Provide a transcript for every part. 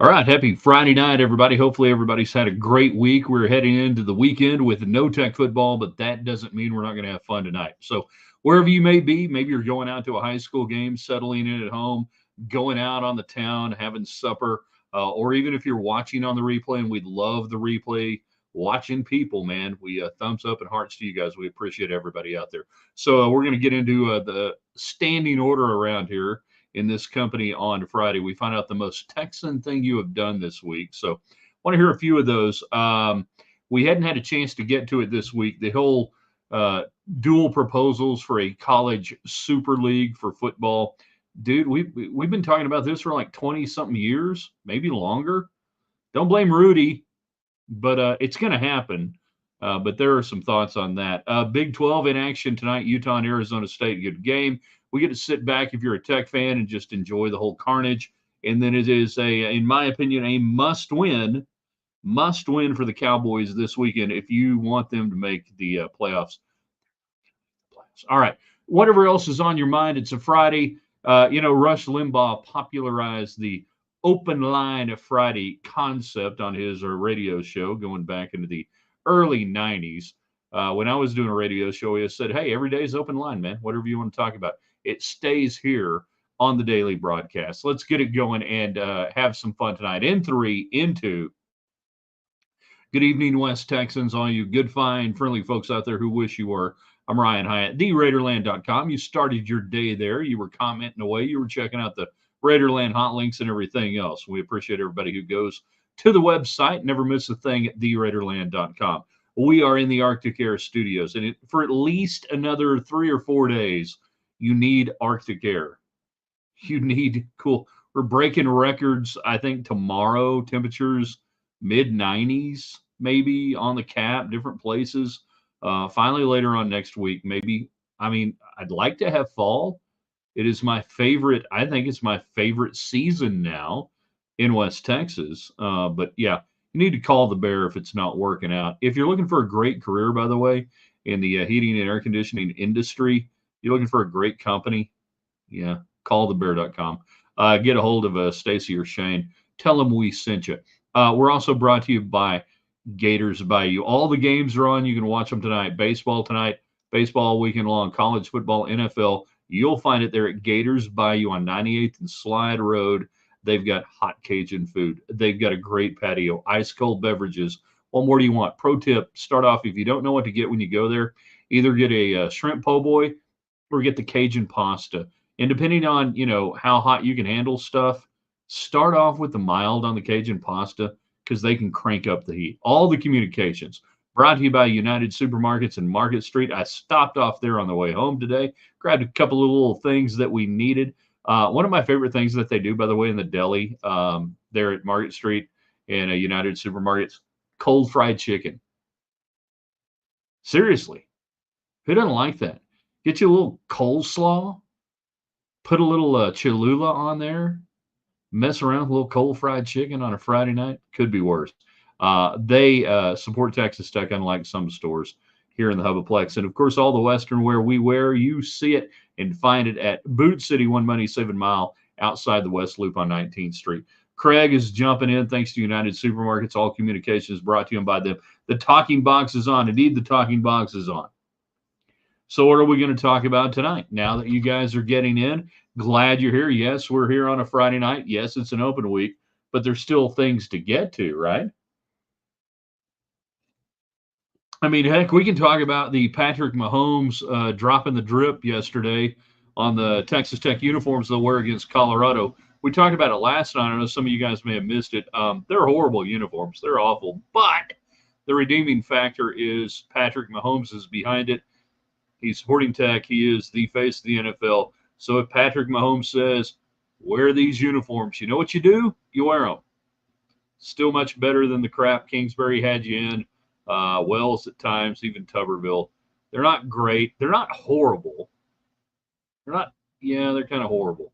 All right, happy Friday night, everybody. Hopefully, everybody's had a great week. We're heading into the weekend with no tech football, but that doesn't mean we're not going to have fun tonight. So, wherever you may be, maybe you're going out to a high school game, settling in at home, going out on the town, having supper, or even if you're watching on the replay, and we'd love the replay watching people, man. We thumbs up and hearts to you guys. We appreciate everybody out there. So, we're going to get into the standing order around here in this company on Friday. We find out the most Texan thing you have done this week. So, I want to hear a few of those. We hadn't had a chance to get to it this week. The whole uh, dual proposals for a college super league for football. Dude, we've been talking about this for like 20 something years, maybe longer. Don't blame Rudy, but it's going to happen. But there are some thoughts on that. Big 12 in action tonight, Utah and Arizona State. Good game. We get to sit back if you're a Tech fan and just enjoy the whole carnage. And then it is in my opinion, a must win for the Cowboys this weekend if you want them to make the playoffs. All right. Whatever else is on your mind, it's a Friday. Rush Limbaugh popularized the open line of Friday concept on his radio show going back into the early 90s. When I was doing a radio show, he said, "Hey, every day is open line, man. Whatever you want to talk about, it stays here on the daily broadcast. Let's get it going and have some fun tonight. In three, in two, good evening, West Texans, all you good, fine, friendly folks out there who wish you were. I'm Ryan Hyatt, TheRaiderland.com. You started your day there. You were commenting away. You were checking out the Raiderland hot links and everything else. We appreciate everybody who goes to the website. Never miss a thing at TheRaiderland.com. We are in the Arctic Air Studios, and for at least another 3 or 4 days, you need Arctic Air. You need cool. We're breaking records, I think, tomorrow. Temperatures mid 90s, maybe on the cap, different places. Finally, later on next week, maybe. I mean, I'd like to have fall. It is my favorite. I think it's my favorite season now in West Texas. But yeah, you need to call the bear if it's not working out. If you're looking for a great career, by the way, in the heating and air conditioning industry, you're looking for a great company, yeah, callthebear.com. Get a hold of Stacy or Shane. Tell them we sent you. We're also brought to you by Gators Bayou. All the games are on. You can watch them tonight. Baseball tonight, baseball weekend long, college football, NFL. You'll find it there at Gators Bayou on 98th and Slide Road. They've got hot Cajun food. They've got a great patio, ice cold beverages. What more do you want? Pro tip: start off if you don't know what to get when you go there, either get a shrimp po' boy or get the Cajun pasta. And depending on, how hot you can handle stuff, start off with the mild on the Cajun pasta because they can crank up the heat. All the communications brought to you by United Supermarkets and Market Street. I stopped off there on the way home today, grabbed a couple of little things that we needed. One of my favorite things that they do, by the way, in the deli there at Market Street and United Supermarkets, cold fried chicken. Seriously, who doesn't like that? Get you a little coleslaw, put a little Cholula on there, mess around with a little cold fried chicken on a Friday night. Could be worse. They support Texas Tech, unlike some stores here in the Hubaplex. And of course, all the Western wear we wear, you see it and find it at Boot City, 1 Money 7 Mile outside the West Loop on 19th Street. Craig is jumping in thanks to United Supermarkets. All communications brought to you by them. The talking box is on. Indeed, the talking box is on. So, what are we going to talk about tonight? Now that you guys are getting in, glad you're here. Yes, we're here on a Friday night. Yes, it's an open week, but there's still things to get to, right? I mean, heck, we can talk about the Patrick Mahomes dropping the drip yesterday on the Texas Tech uniforms they'll wear against Colorado. We talked about it last night. I know some of you guys may have missed it. They're horrible uniforms. They're awful. But the redeeming factor is Patrick Mahomes is behind it. He's supporting Tech. He is the face of the NFL. So if Patrick Mahomes says, wear these uniforms, you know what you do? You wear them. Still much better than the crap Kingsbury had you in. Wells at times, even Tuberville. They're not great. They're not horrible. They're not, yeah, they're kind of horrible.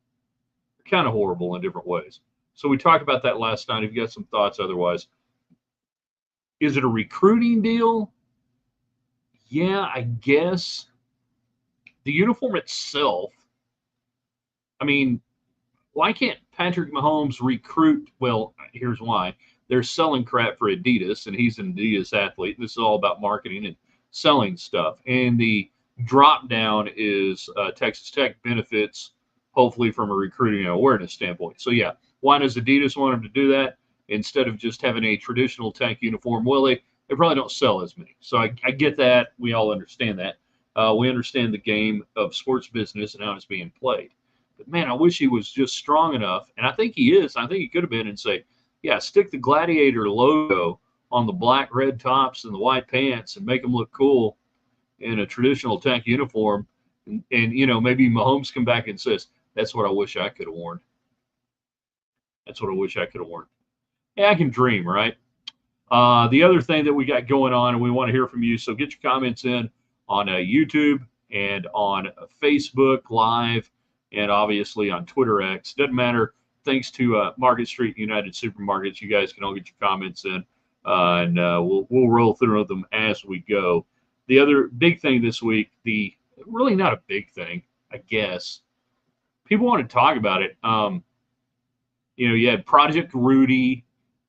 They're kind of horrible in different ways. So we talked about that last night. If you got some thoughts otherwise, is it a recruiting deal? Yeah, I guess. The uniform itself, I mean, why can't Patrick Mahomes recruit? Well, here's why. They're selling crap for Adidas, and he's an Adidas athlete. This is all about marketing and selling stuff. And the drop down is Texas Tech benefits, hopefully, from a recruiting and awareness standpoint. So, yeah, why does Adidas want him to do that instead of just having a traditional Tech uniform? Well, they probably don't sell as many. So I get that. We all understand that. We understand the game of sports business and how it's being played. But man, I wish he was just strong enough, and I think he is. I think he could have been and say, yeah, stick the Gladiator logo on the black red tops and the white pants and make them look cool in a traditional Tech uniform. And maybe Mahomes come back and says, that's what I wish I could have worn. That's what I wish I could have worn. Yeah, I can dream, right? The other thing that we got going on, and we want to hear from you, so get your comments in on YouTube and on Facebook Live, and obviously on Twitter X. Doesn't matter. Thanks to Market Street United Supermarkets, you guys can all get your comments in, and we'll roll through them as we go. The other big thing this week, really not a big thing, I guess. People want to talk about it. You had Project Rudy,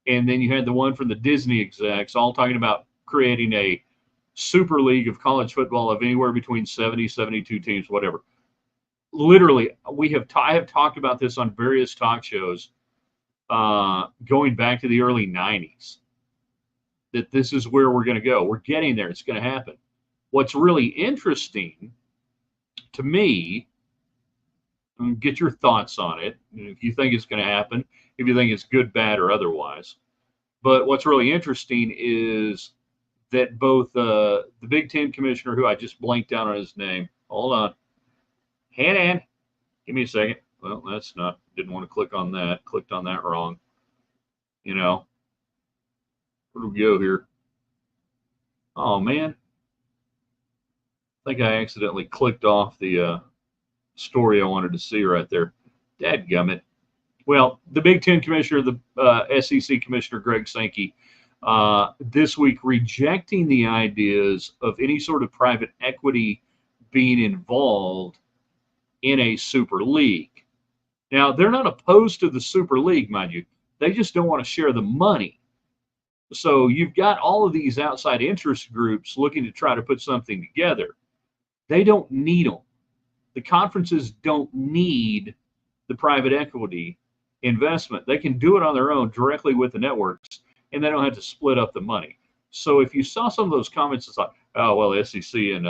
and then you had the one from the Disney execs, all talking about creating a super league of college football of anywhere between 70, 72 teams, whatever. Literally, I have talked about this on various talk shows going back to the early 90s, that this is where we're going to go. We're getting there. It's going to happen. What's really interesting to me, get your thoughts on it, if you think it's going to happen, if you think it's good, bad, or otherwise. But what's really interesting is that both the Big Ten commissioner, who I just blanked out on his name, hold on, Hanan, give me a second. Well, didn't want to click on that. Clicked on that wrong. Where do we go here? Oh, man. I think I accidentally clicked off the story I wanted to see right there. Dadgummit. Well, the Big Ten commissioner, the SEC commissioner, Greg Sankey, this week rejecting the ideas of any sort of private equity being involved in a super league. Now, they're not opposed to the super league, mind you. They just don't want to share the money. So you've got all of these outside interest groups looking to try to put something together. They don't need them. The conferences don't need the private equity investment. They can do it on their own directly with the networks, and they don't have to split up the money. So if you saw some of those comments, it's like, oh, well, SEC and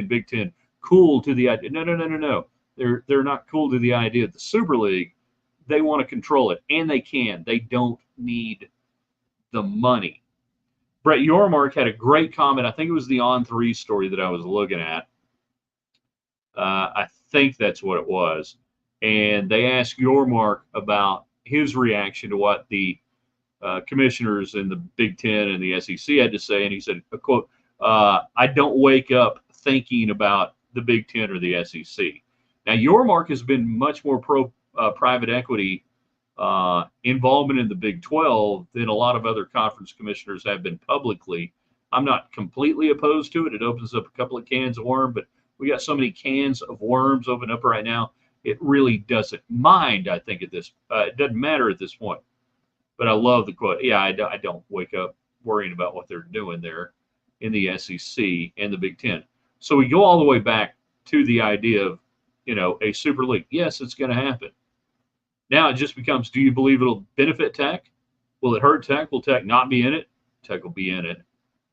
Big Ten cool to the idea. No. They're not cool to the idea of the Super League. They want to control it, and they can. They don't need the money. Brett Yormark had a great comment. I think it was the On3 story that I was looking at. I think that's what it was. And they asked Yormark about his reaction to what the commissioners in the Big Ten and the SEC had to say. And he said, quote, I don't wake up thinking about the Big Ten or the SEC. Now, Yormark has been much more pro private equity involvement in the Big 12 than a lot of other conference commissioners have been publicly. I'm not completely opposed to it. It opens up a couple of cans of worms, but we got so many cans of worms open up right now. It really doesn't mind, I think, it doesn't matter at this point. But I love the quote. Yeah, I don't wake up worrying about what they're doing there in the SEC and the Big Ten. So we go all the way back to the idea of, a super league. Yes, it's going to happen. Now it just becomes, do you believe it'll benefit Tech? Will it hurt Tech? Will Tech not be in it? Tech will be in it.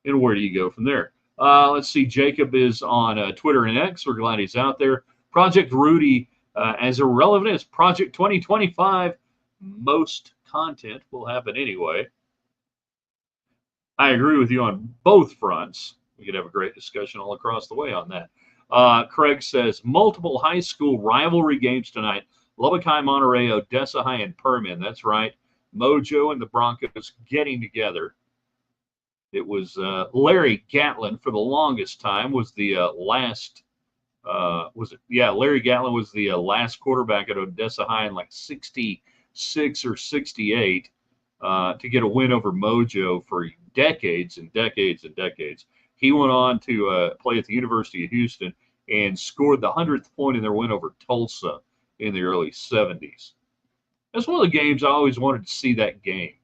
And where do you go from there? Let's see. Jacob is on Twitter and X. We're glad he's out there. Project Rudy, as irrelevant as Project 2025, most content will happen anyway. I agree with you on both fronts. We could have a great discussion all across the way on that. Craig says, multiple high school rivalry games tonight. Lubbock High, Monterey, Odessa High, and Permian. That's right. Mojo and the Broncos getting together. It was Larry Gatlin for the longest time was the last. Larry Gatlin was the last quarterback at Odessa High in like 66 or 68 to get a win over Mojo for decades and decades and decades. He went on to play at the University of Houston and scored the 100th point in their win over Tulsa. in the early 70s. That's one of the games I always wanted to see that game.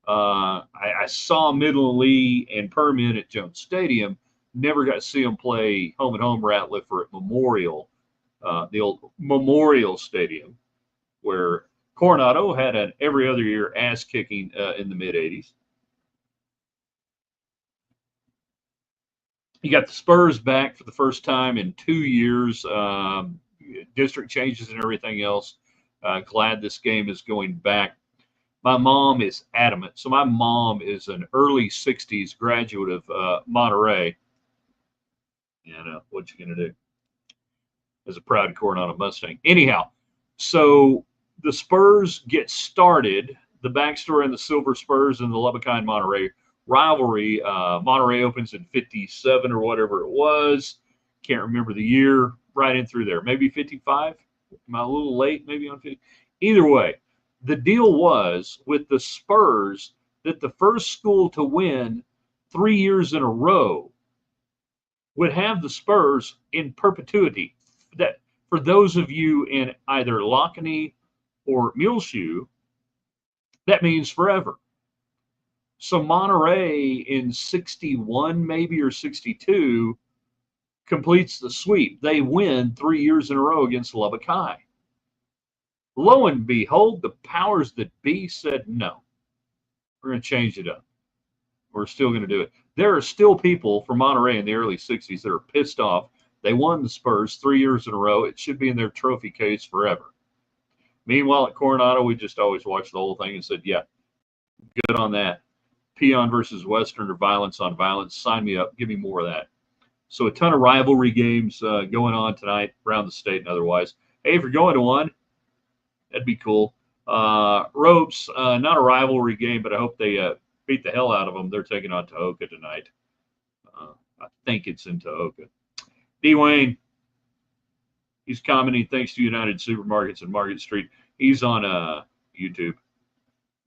I saw Midland Lee and Permian at Jones Stadium. Never got to see them play home and home Ratliff at Memorial, the old Memorial Stadium, where Coronado had an every other year ass kicking in the mid 80s. You got the Spurs back for the first time in 2 years. District changes and everything else. Glad this game is going back. My mom is adamant. So my mom is an early 60s graduate of Monterey. What you going to do as a proud Coronado Mustang? Anyhow, so the Spurs get started. The backstory on the Silver Spurs and the Lubbock High and Monterey rivalry. Monterey opens in 57 or whatever it was. Can't remember the year. Right in through there. Maybe 55. Am I a little late? Maybe on 50. Either way, the deal was with the Spurs that the first school to win 3 years in a row would have the Spurs in perpetuity. That for those of you in either Lockney or Muleshoe, that means forever. So Monterey in 61 maybe or 62 completes the sweep. They win 3 years in a row against Lubbock High. Lo and behold, the powers that be said, no, we're going to change it up. We're still going to do it. There are still people from Monterey in the early 60s that are pissed off. They won the Spurs 3 years in a row. It should be in their trophy case forever. Meanwhile, at Coronado, we just always watched the whole thing and said, yeah, good on that. Peon versus Western or violence on violence. Sign me up. Give me more of that. So a ton of rivalry games going on tonight around the state and otherwise. Hey, if you're going to one, that'd be cool. Ropes, not a rivalry game, but I hope they beat the hell out of them. They're taking on Tahoka tonight. I think it's in Tahoka. D. Wayne, he's commenting thanks to United Supermarkets and Market Street. He's on YouTube.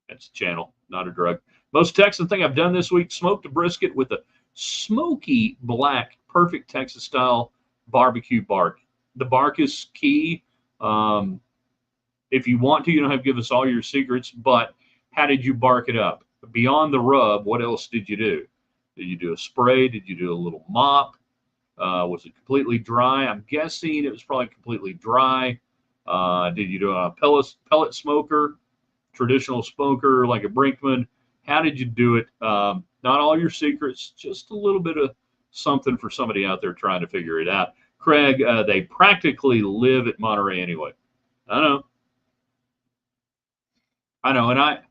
That's a channel, not a drug. Most Texan thing I've done this week, smoked a brisket with a smoky black, perfect Texas style barbecue bark. The bark is key. If you want to, you don't have to give us all your secrets, but how did you bark it up? Beyond the rub, what else did you do? Did you do a spray? Did you do a little mop? Was it completely dry? I'm guessing it was probably completely dry. Did you do a pellet smoker, traditional smoker like a Brinkman? How did you do it? Not all your secrets, just a little bit of something for somebody out there trying to figure it out. Craig, they practically live at Monterey anyway. I know. And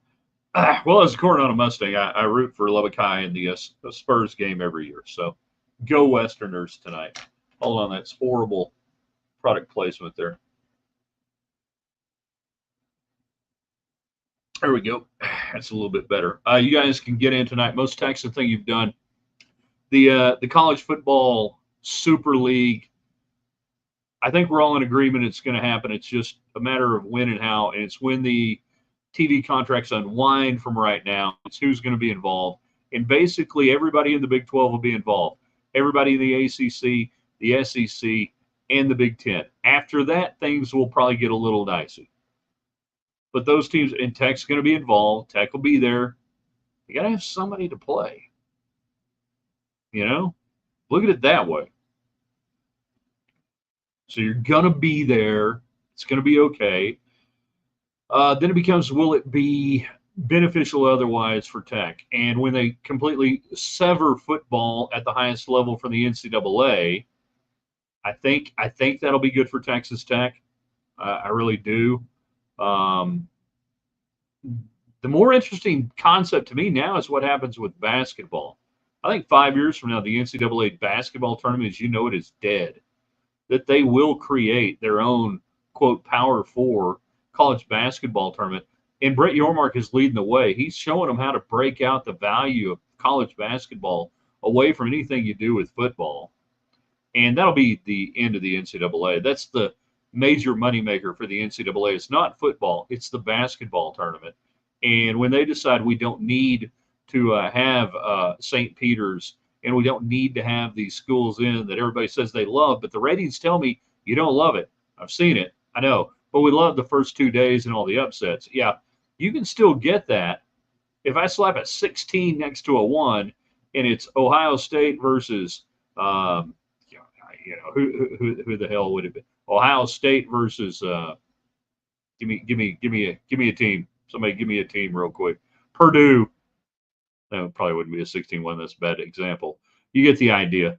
well, as a Coronado Mustang, I root for Lubbock High in the Spurs game every year. So go Westerners tonight. Hold on, that's horrible product placement there. There we go. That's a little bit better. You guys can get in tonight. Most Texan thing you've done. The college football Super League. I think we're all in agreement it's going to happen. It's just a matter of when and how, and it's when the TV contracts unwind from right now. It's who's going to be involved. And basically everybody in the Big 12 will be involved. Everybody in the ACC, the SEC, and the Big 10. After that, things will probably get a little dicey. But those teams, and Tech's going to be involved. Tech will be there. You got to have somebody to play. Look at it that way. So you're going to be there. It's going to be okay. Then it becomes, will it be beneficial otherwise for Tech? And when they completely sever football at the highest level from the NCAA, I think that'll be good for Texas Tech. I really do. The more interesting concept to me now is what happens with basketball. I think 5 years from now, the NCAA basketball tournament, as you know it, is dead. That they will create their own, quote, Power Four college basketball tournament. And Brett Yormark is leading the way. He's showing them how to break out the value of college basketball away from anything you do with football. And that'll be the end of the NCAA. That's the major moneymaker for the NCAA. It's not football. It's the basketball tournament. And when they decide we don't need to have St. Peter's and we don't need to have these schools in that everybody says they love, but the ratings tell me you don't love it. I've seen it. I know. but we love the first 2 days and all the upsets. Yeah, you can still get that. If I slap a 16 next to a 1 and it's Ohio State versus, um, who the hell would it be? Ohio State versus, give me a team. Somebody give me a team real quick. Purdue. That probably wouldn't be a 16-1. That's a bad example. You get the idea.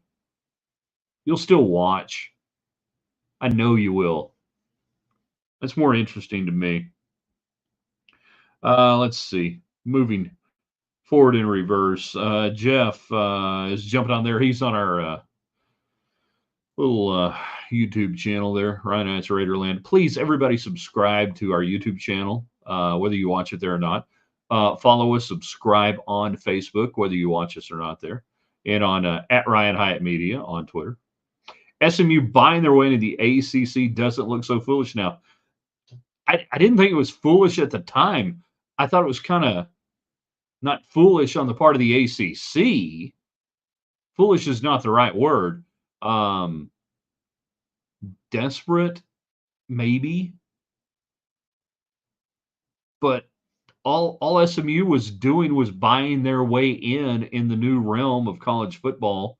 You'll still watch. I know you will. That's more interesting to me. Let's see. Moving forward in reverse. Jeff is jumping on there. He's on our little YouTube channel there, Ryan Answer Raiderland. Please, everybody, subscribe to our YouTube channel, whether you watch it there or not. Follow us, subscribe on Facebook, whether you watch us or not there, and on at Ryan Hyatt Media on Twitter. SMU buying their way into the ACC doesn't look so foolish now. I didn't think it was foolish at the time. I thought it was kind of not foolish on the part of the ACC. Foolish is not the right word. Desperate, maybe. But all SMU was doing was buying their way in the new realm of college football,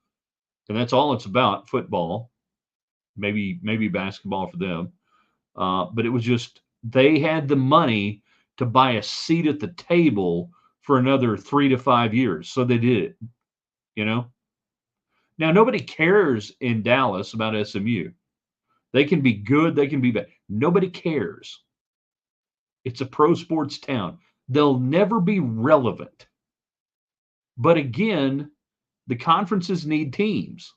and that's all it's about, football. Maybe basketball for them. But it was just they had the money to buy a seat at the table for another 3 to 5 years. So they did it, you know? Now, nobody cares in Dallas about SMU. They can be good, they can be bad. Nobody cares. It's a pro sports town. They'll never be relevant. But again, the conferences need teams.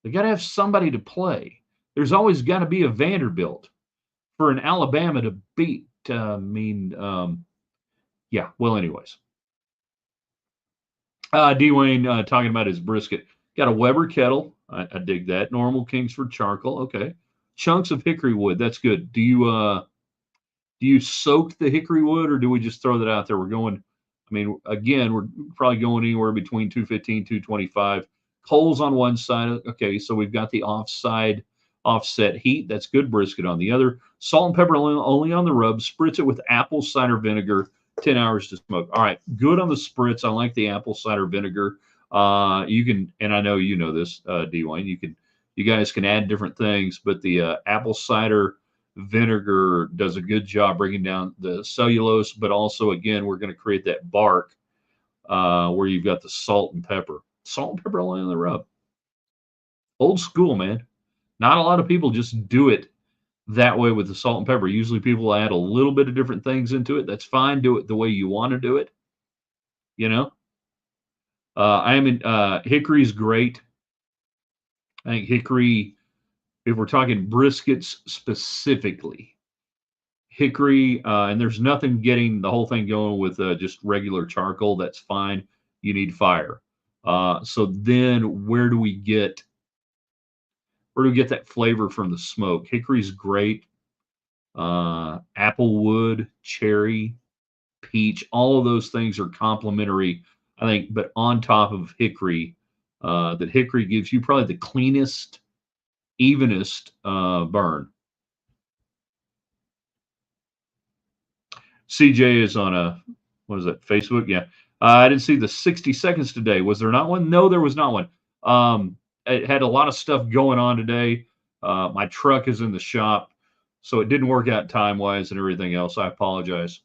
They got to have somebody to play. There's always got to be a Vanderbilt for an Alabama to beat. Yeah. Well, anyways, Dwayne talking about his brisket. Got a Weber kettle. I dig that. Normal Kingsford charcoal. Okay. Chunks of hickory wood. That's good. Do you soak the hickory wood or do we just throw that out there? We're going. I mean, again, we're probably going anywhere between 215, 225. Coals on one side. Okay, so we've got the offset heat. That's good brisket on the other. Salt and pepper only on the rub. Spritz it with apple cider vinegar. 10 hours to smoke. All right, good on the spritz. I like the apple cider vinegar. You can, and I know you know this, Dwayne. You guys can add different things, but the apple cider vinegar does a good job bringing down the cellulose. But also, again, we're going to create that bark where you've got the salt and pepper. Salt and pepper only on the rub. Old school, man. Not a lot of people just do it that way with the salt and pepper. Usually people add a little bit of different things into it. That's fine. Do it the way you want to do it. You know, hickory's great. I think hickory, if we're talking briskets specifically, hickory, and there's nothing getting the whole thing going with just regular charcoal. That's fine. You need fire. So then where do we get that flavor from the smoke? Hickory's great. Applewood, cherry, peach, all of those things are complementary, I think. But on top of hickory, that hickory gives you probably the cleanest, evenest burn. CJ is on what is that, Facebook? Yeah. I didn't see the 60 seconds today. Was there not one? No, there was not one. It had a lot of stuff going on today. My truck is in the shop, so it didn't work out time-wise and everything else. I apologize.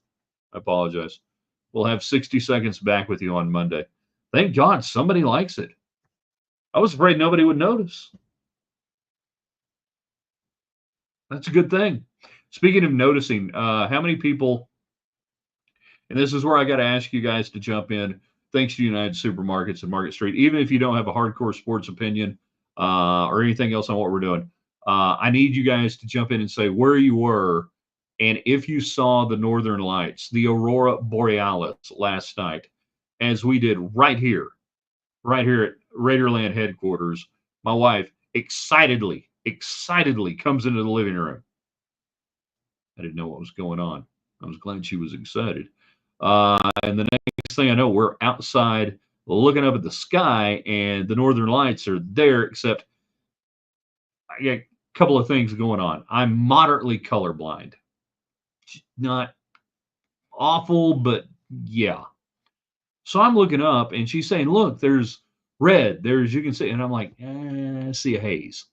We'll have 60 seconds back with you on Monday. Thank God somebody likes it. I was afraid nobody would notice. That's a good thing. Speaking of noticing, how many people, and this is where I got to ask you guys to jump in, thanks to United Supermarkets and Market Street, even if you don't have a hardcore sports opinion or anything else on what we're doing, I need you guys to jump in and say where you were and if you saw the Northern Lights, the Aurora Borealis last night, as we did right here at Raiderland headquarters. My wife excitedly comes into the living room. I didn't know what was going on. I was glad she was excited. And the next thing I know, we're outside looking up at the sky, and the Northern Lights are there, except I get couple of things going on. I'm moderately colorblind. Not awful, but yeah. So I'm looking up and she's saying, look, there's red. There's, you can see. And I'm like, I see a haze.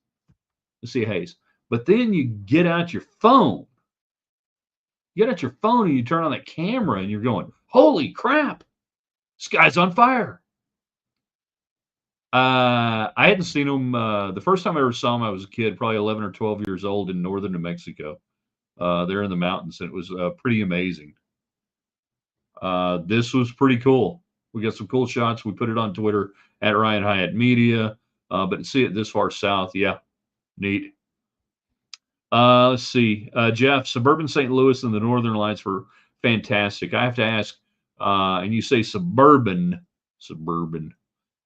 I see a haze. But then you get out your phone. You get out your phone and you turn on that camera and you're going, holy crap, sky's on fire. I hadn't seen them. The first time I ever saw them, I was a kid, probably 11 or 12 years old in northern New Mexico. They're in the mountains, and it was pretty amazing. This was pretty cool. We got some cool shots. We put it on Twitter at Ryan Hyatt Media. But to see it this far south, yeah, neat. Let's see. Jeff, suburban St. Louis and the Northern Lights were fantastic. I have to ask, and you say suburban.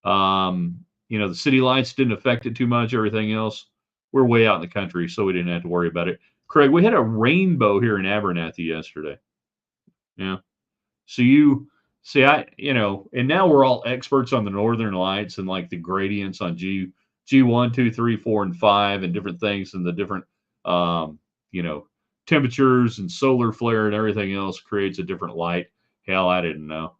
The city lights didn't affect it too much. Everything else, we're way out in the country, so we didn't have to worry about it. Craig, we had a rainbow here in Abernathy yesterday. Yeah. So you see, and now we're all experts on the Northern Lights and like the gradients on G1, 2, 3, 4, and 5 and different things and the different, you know, temperatures and solar flare and everything else creates a different light. Hell, I didn't know.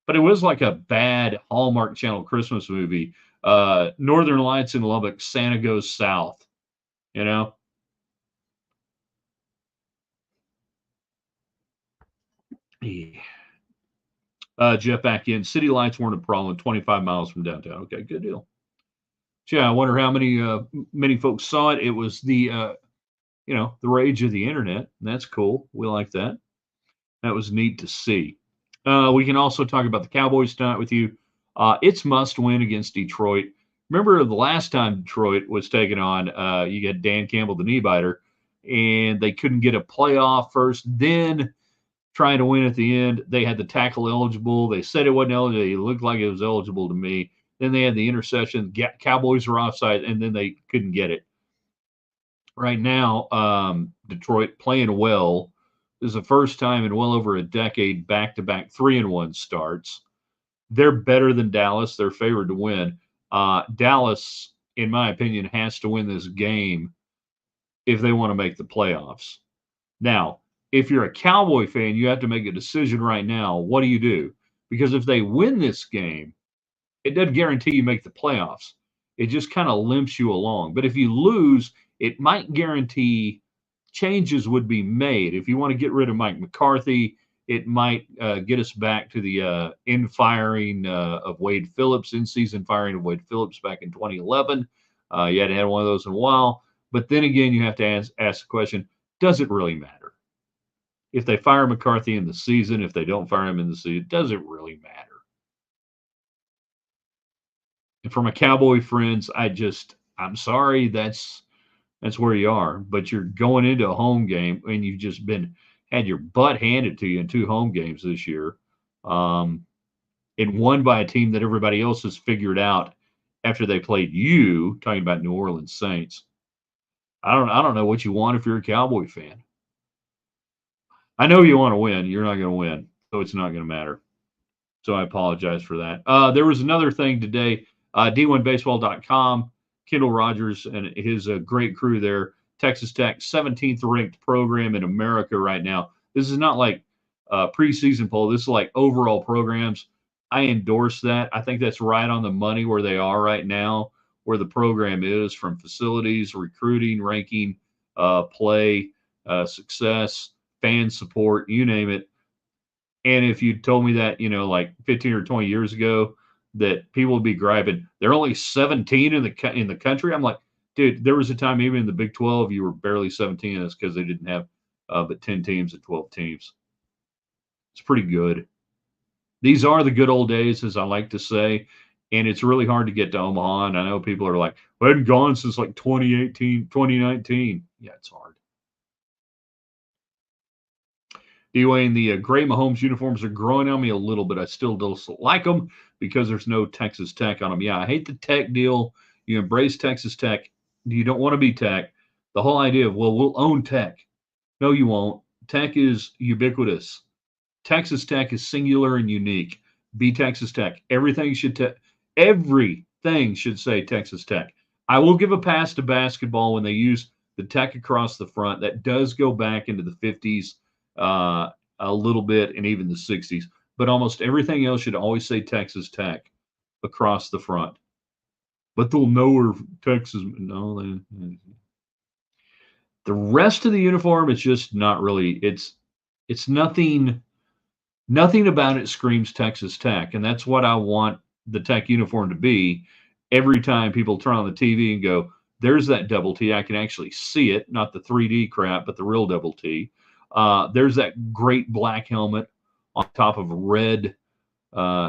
But it was like a bad Hallmark Channel Christmas movie. Northern Lights in Lubbock, Santa Goes South, you know? Yeah. Jeff back in. City lights weren't a problem. 25 miles from downtown. Okay, good deal. Yeah, I wonder how many folks saw it. It was the rage of the internet. That's cool. We like that. That was neat to see. We can also talk about the Cowboys tonight with you. It's must win against Detroit. Remember the last time Detroit was taken on, you got Dan Campbell, the knee biter, and they couldn't get a playoff first. Then trying to win at the end, they had the tackle eligible. They said it wasn't eligible. It looked like it was eligible to me. Then they had the interception. Cowboys were offside, and then they couldn't get it. Right now, Detroit playing well. This is the first time in well over a decade back-to-back 3-1 starts. They're better than Dallas. They're favored to win. Dallas, in my opinion, has to win this game if they want to make the playoffs. Now, if you're a Cowboy fan, you have to make a decision right now. What do you do? Because if they win this game, it doesn't guarantee you make the playoffs. It just kind of limps you along. But if you lose, it might guarantee changes would be made. If you want to get rid of Mike McCarthy, it might get us back to the in-firing of Wade Phillips, in-season firing of Wade Phillips back in 2011. You hadn't had one of those in a while. But then again, you have to ask the question, does it really matter? If they fire McCarthy in the season, if they don't fire him in the season, does it really matter? And for my Cowboy friends, I'm sorry, that's where you are. But you're going into a home game and you've just had your butt handed to you in 2 home games this year, and won by a team that everybody else has figured out after they played you. Talking about New Orleans Saints, I don't know what you want if you're a Cowboy fan. I know you want to win. You're not going to win, so it's not going to matter. So I apologize for that. There was another thing today. D1Baseball.com, Kendall Rogers and his great crew there. Texas Tech, 17th ranked program in America right now. This is not like preseason poll. This is like overall programs. I endorse that. I think that's right on the money where they are right now, where the program is from facilities, recruiting, ranking, play, success, fan support, you name it. And if you told me that, like 15 or 20 years ago, that people would be griping, they're only 17 in the country. I'm like, dude, there was a time even in the Big 12 you were barely 17, and it's because they didn't have but 10 teams and 12 teams. It's pretty good. These are the good old days, as I like to say, and it's really hard to get to Omaha. And I know people are like, I hadn't gone since like 2018, 2019. Yeah, it's hard. Dwayne, the gray Mahomes uniforms are growing on me a little bit. I still don't like them because there's no Texas Tech on them. Yeah, I hate the Tech deal. You embrace Texas Tech. You don't want to be Tech. The whole idea of, well, we'll own Tech. No, you won't. Tech is ubiquitous. Texas Tech is singular and unique. Be Texas Tech. Everything should say Texas Tech. I will give a pass to basketball when they use the tech across the front. That does go back into the 50s a little bit and even the 60s. But almost everything else should always say Texas Tech across the front. But they'll know where Texas. No, the rest of the uniform is just not really. It's nothing. Nothing about it screams Texas Tech, and that's what I want the Tech uniform to be. Every time people turn on the TV and go, "There's that double T," I can actually see it, not the 3D crap, but the real double T. There's that great black helmet on top of a red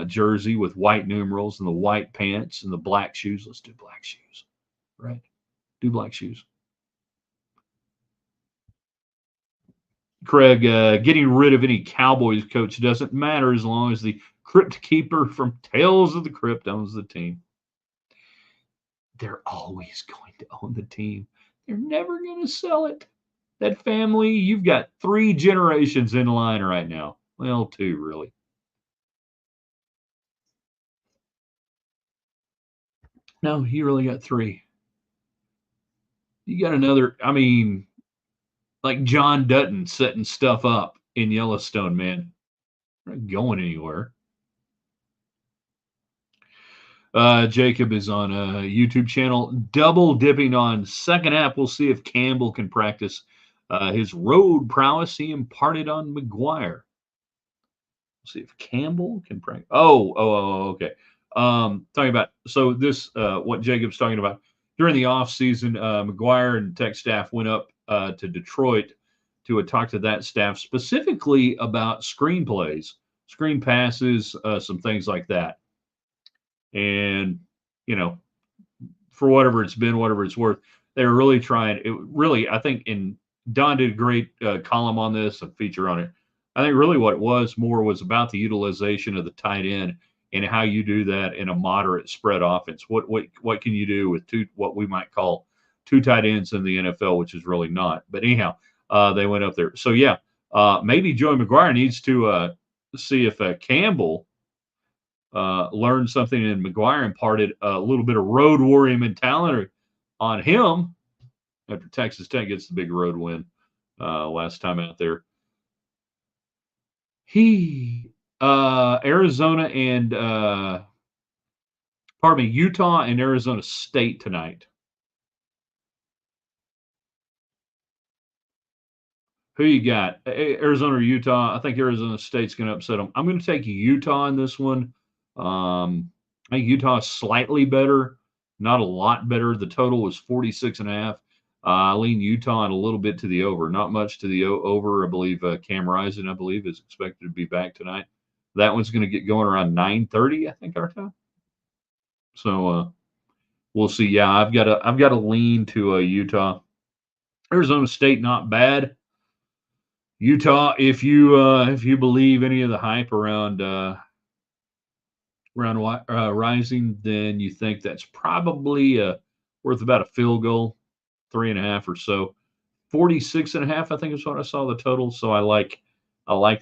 jersey with white numerals and the white pants and the black shoes. Let's do black shoes, right? Do black shoes. Craig, getting rid of any Cowboys coach doesn't matter as long as the Crypt Keeper from Tales of the Crypt owns the team. They're always going to own the team. They're never going to sell it. That family, you've got 3 generations in line right now. Well, 2, really. No, you really got 3. You got another, I mean, like John Dutton setting stuff up in Yellowstone, man. They're not going anywhere. Jacob is on a YouTube channel, double dipping on second half. We'll see if Campbell can practice his road prowess he imparted on McGuire. We'll see if Campbell can practice. Okay. Talking about so this what Jacob's talking about during the off season. McGuire and tech staff went up to Detroit to talk to that staff specifically about screenplays, screen passes, some things like that. And for whatever it's been, whatever it's worth, they're really trying. It really, I think, in Don did a great column on this, a feature on it. I think really what it was more was about the utilization of the tight end and how you do that in a moderate spread offense. What can you do with what we might call 2 tight ends in the NFL, which is really not. But anyhow, they went up there. So yeah, maybe Joey McGuire needs to see if Campbell learned something, and McGuire imparted a little bit of road warrior mentality on him after Texas Tech gets the big road win last time out there. Arizona and Utah and Arizona State tonight. Who you got? Arizona or Utah? I think Arizona State's going to upset them. I'm going to take Utah in this one. I think Utah is slightly better, not a lot better. The total was 46.5. I lean Utah and a little bit to the over, not much to the over. I believe Cam Rising, is expected to be back tonight. That one's going to get going around 9:30, I think, our time. So we'll see. Yeah, I've got a lean to Utah. Arizona State, not bad. Utah, if you believe any of the hype around Rising, then you think that's probably worth about a field goal, 3.5 or so. 46.5, I think is what I saw the total. So I like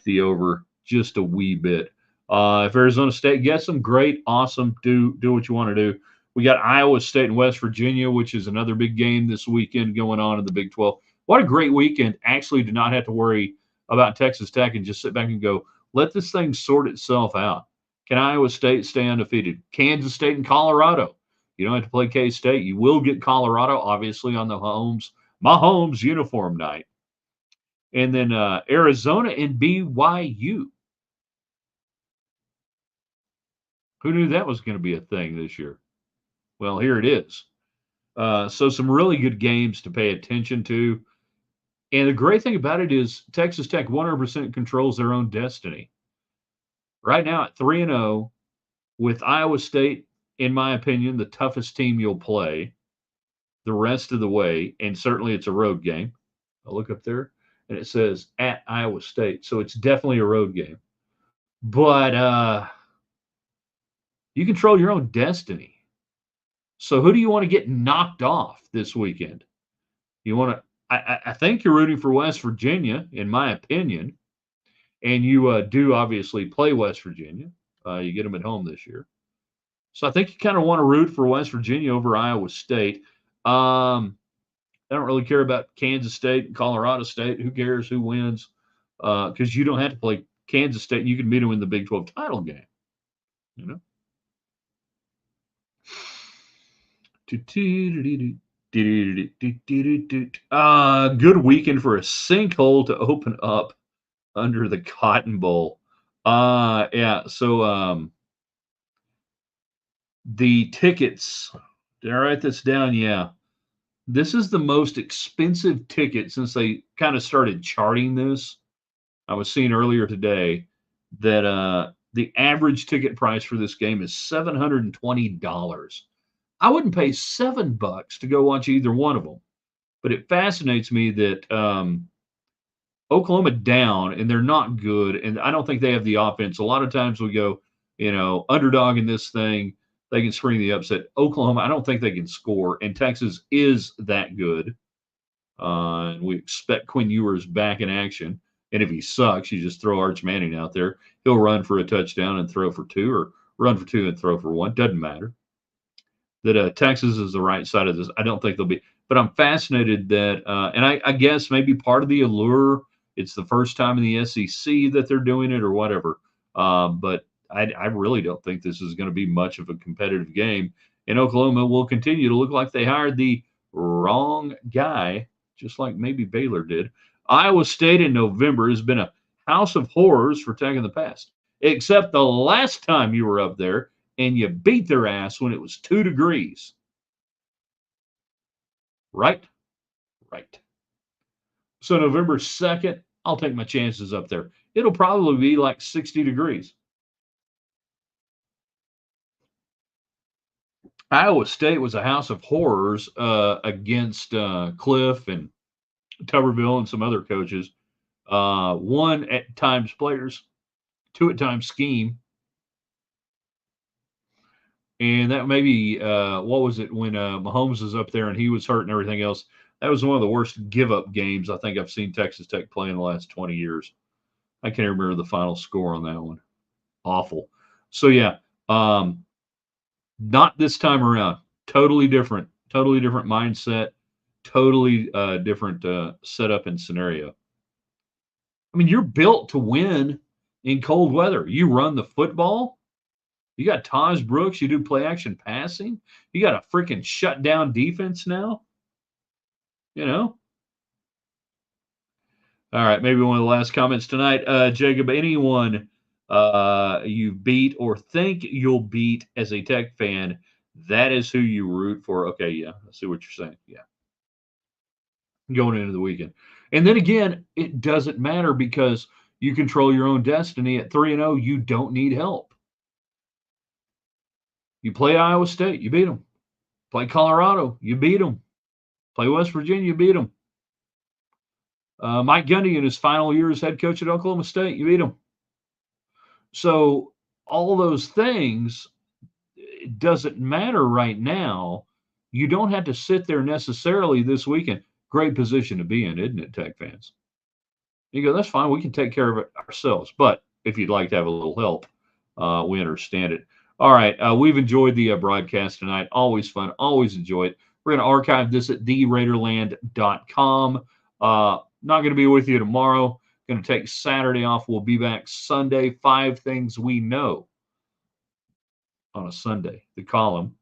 the over just a wee bit. If Arizona State gets them, great, awesome. Do what you want to do. We got Iowa State and West Virginia, which is another big game this weekend going on in the Big 12. What a great weekend. Actually, do not have to worry about Texas Tech and just sit back and go, let this thing sort itself out. Can Iowa State stay undefeated? Kansas State and Colorado. You don't have to play K-State. You will get Colorado, obviously, on the Mahomes uniform night. And then Arizona and BYU. Who knew that was going to be a thing this year? Well, here it is. So some really good games to pay attention to. And the great thing about it is Texas Tech 100% controls their own destiny. Right now at 3-0, with Iowa State, in my opinion, the toughest team you'll play the rest of the way. And certainly it's a road game. I'll look up there and it says at Iowa State. So it's definitely a road game. But you control your own destiny. So who do you want to get knocked off this weekend? You want to I think you're rooting for West Virginia, in my opinion. And you do obviously play West Virginia. You get them at home this year. So I think you kind of want to root for West Virginia over Iowa State. I don't really care about Kansas State and Colorado State. Who cares who wins? Because you don't have to play Kansas State. You can beat them in the Big 12 title game. You know. Good weekend for a sinkhole to open up under the Cotton Bowl. Yeah. So the tickets. Did I write this down? Yeah. This is the most expensive ticket since they kind of started charting this. I was seeing earlier today that the average ticket price for this game is $720. I wouldn't pay $7 to go watch either one of them, but it fascinates me that Oklahoma down and they're not good, and I don't think they have the offense. A lot of times we go, underdog in this thing, they can spring the upset. Oklahoma, I don't think they can score, and Texas is that good. And we expect Quinn Ewers back in action. And if he sucks, you just throw Arch Manning out there. He'll run for a touchdown and throw for two, or run for two and throw for one. Doesn't matter. That Texas is the right side of this. I don't think they'll be, but I'm fascinated that, and I guess maybe part of the allure, it's the first time in the SEC that they're doing it or whatever. But I really don't think this is going to be much of a competitive game. And Oklahoma will continue to look like they hired the wrong guy, just like maybe Baylor did. Iowa State in November has been a house of horrors for Tech in the past, except the last time you were up there and you beat their ass when it was 2 degrees. Right? Right. So November 2nd, I'll take my chances up there. It'll probably be like 60 degrees. Iowa State was a house of horrors against Cliff and Tuberville and some other coaches. One at times players, two at times scheme. And that maybe what was it when Mahomes was up there and he was hurt and everything else? That was one of the worst give up games I think I've seen Texas Tech play in the last 20 years. I can't remember the final score on that one. Awful. So yeah, not this time around. Totally different. Totally different mindset. Totally different setup and scenario. I mean, you're built to win in cold weather. You run the football. You got Taj Brooks. You do play action passing. You got a freaking shutdown defense now. You know. All right, maybe one of the last comments tonight, Jacob. Anyone you beat or think you'll beat as a Tech fan, that is who you root for. Okay, yeah, I see what you're saying. Yeah, going into the weekend, and then again, it doesn't matter because you control your own destiny. At 3-0, you don't need help. You play Iowa State, you beat them. Play Colorado, you beat them. Play West Virginia, you beat them. Mike Gundy in his final year as head coach at Oklahoma State, you beat him. So all those things, it doesn't matter right now. You don't have to sit there necessarily this weekend. Great position to be in, isn't it, Tech fans? You go, that's fine. We can take care of it ourselves. But if you'd like to have a little help, we understand it. All right. We've enjoyed the broadcast tonight. Always fun. Always enjoy it. We're going to archive this at theraiderland.com. Not going to be with you tomorrow. Going to take Saturday off. We'll be back Sunday. 5 things we know on a Sunday. The column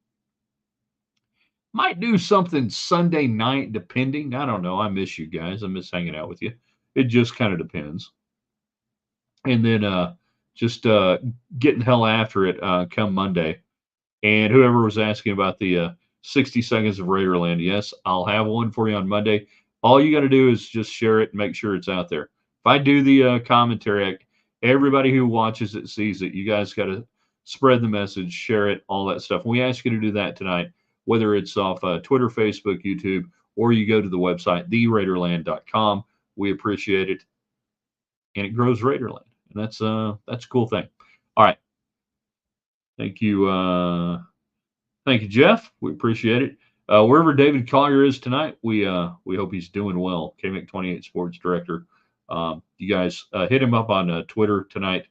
might do something Sunday night, depending. I don't know. I miss you guys. I miss hanging out with you. It just kind of depends. And then just getting hell after it come Monday. And whoever was asking about the 60 seconds of Raiderland, yes, I'll have one for you on Monday. All you got to do is just share it and make sure it's out there. If I do the commentary, everybody who watches it sees it. You guys got to spread the message, share it, all that stuff. We ask you to do that tonight, whether it's off Twitter, Facebook, YouTube, or you go to the website, theraiderland.com. We appreciate it. And it grows Raiderland. And that's a cool thing. All right. Thank you. Thank you, Jeff. We appreciate it. Wherever David Collier is tonight, we hope he's doing well. KMIC 28 Sports Director. You guys hit him up on Twitter tonight.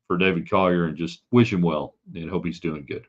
for David Collier and just wish him well and hope he's doing good.